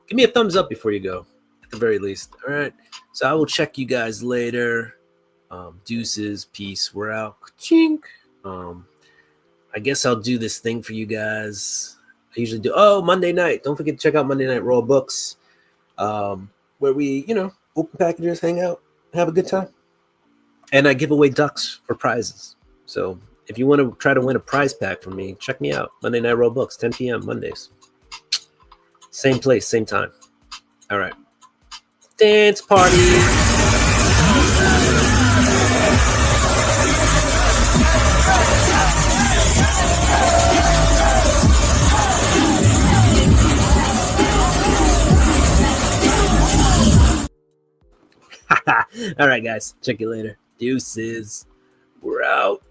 Give me a thumbs up before you go, at the very least. All right. So I will check you guys later. Deuces, peace. We're out. Chink. I guess I'll do this thing for you guys. I usually do. Oh, Monday night. Don't forget to check out Monday Night Raw Books, where we, open packages, hang out, have a good time. And I give away ducks for prizes. So if you want to try to win a prize pack from me, check me out. Monday Night Raw Books, 10 p.m. Mondays. Same place, same time. All right. Dance party. All right, guys. Check you later. Deuces. We're out.